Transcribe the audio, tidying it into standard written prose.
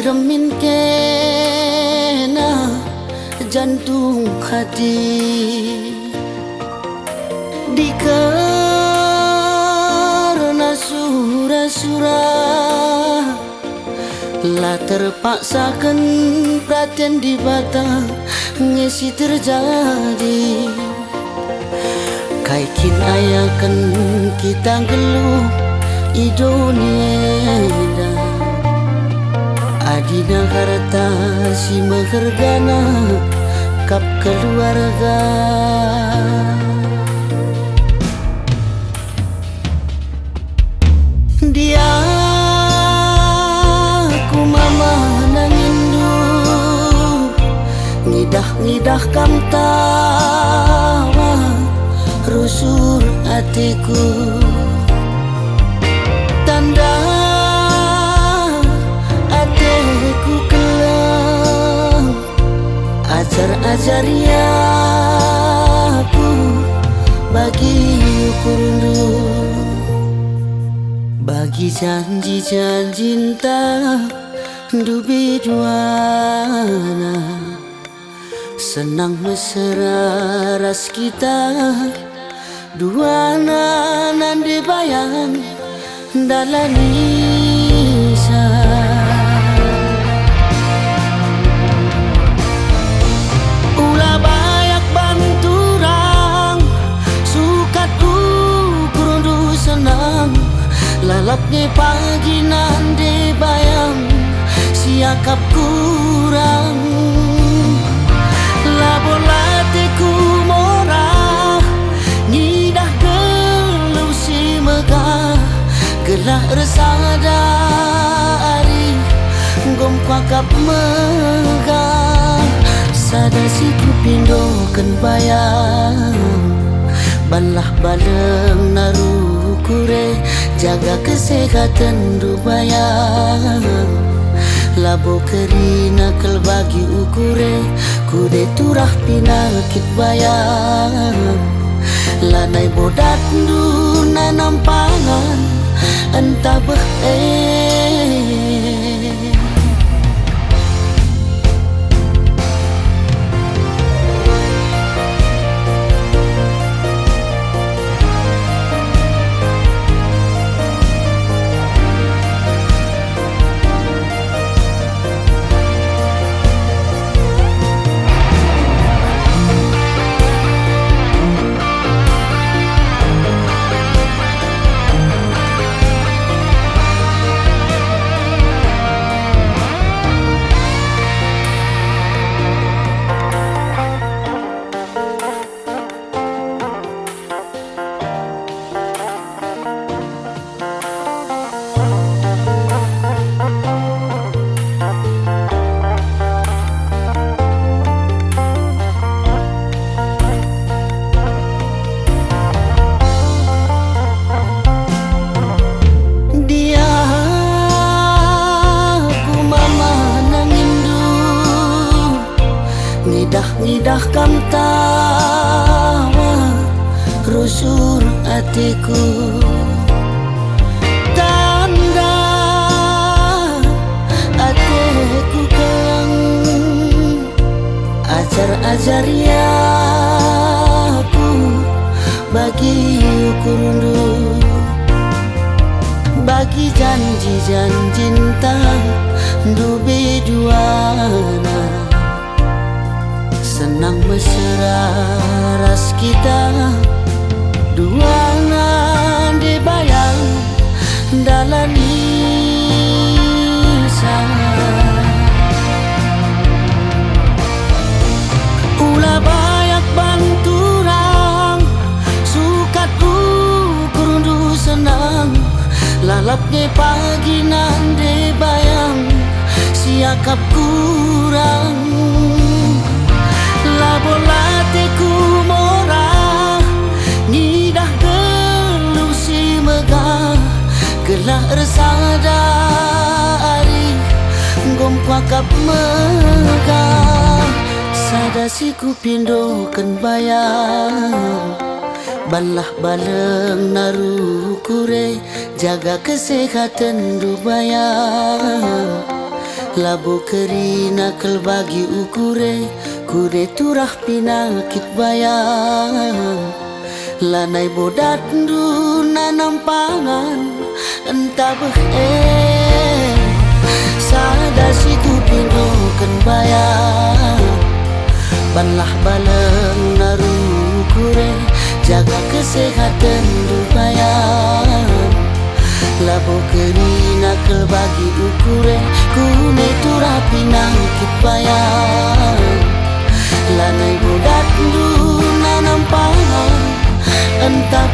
remin kena jantung hati dikarena surah-surah lah terpaksakan perhatian di batang ngisi terjadi kaikin ayakan kita geluh idonia adina harta si mehergana kap keluarga dia ku mama nangindu ngidah kam tawa rusur hatiku tanda hatiku kelam ajar-ajari aku bagi ukurundu bagi janji-janji cinta dubi duana senang mesra ras kita duana nandi bayang dalanisa ulah bayak banturang sukat ukurundu senang lalapnya pagi nandi bayang siakap kurang labor latiku morah ngidah geluh si megah gelah resadari gom kuakap megah sadasi ku pindokan bayang balah baleng naruh kure jaga kesehatan dubayang labo kerina kel bagi ukure kude turah pinakit bayang lanai bodat du nanam pangan entah beh ngidah kam tawa rusur hatiku tanda hatiku kelang ajar-ajari aku bagi ukurundu bagi janji-janji cinta dubi duana senang mesra ras kita duana dibayang dalanisa ulah bayak banturang sukat ukurundu senang lalapnya pagi nande bayang siakap kurang labor latiku morah ngidah geluh si megah gelah resadari gom kuakap megah sadasi ku pindokan bayang balah baleng naruh kure jaga kesehatan dubayang Labo kerina kel bagi ukure kude turah pinakit bayang lanai bodat du nanam pangan entah sada siku pindokan bayang banlah baleng naru kure jaga kesehatan du bayang labo kerina kel bagi ukure kune turah pinakit bayang lanai bodat du nanam pangan entah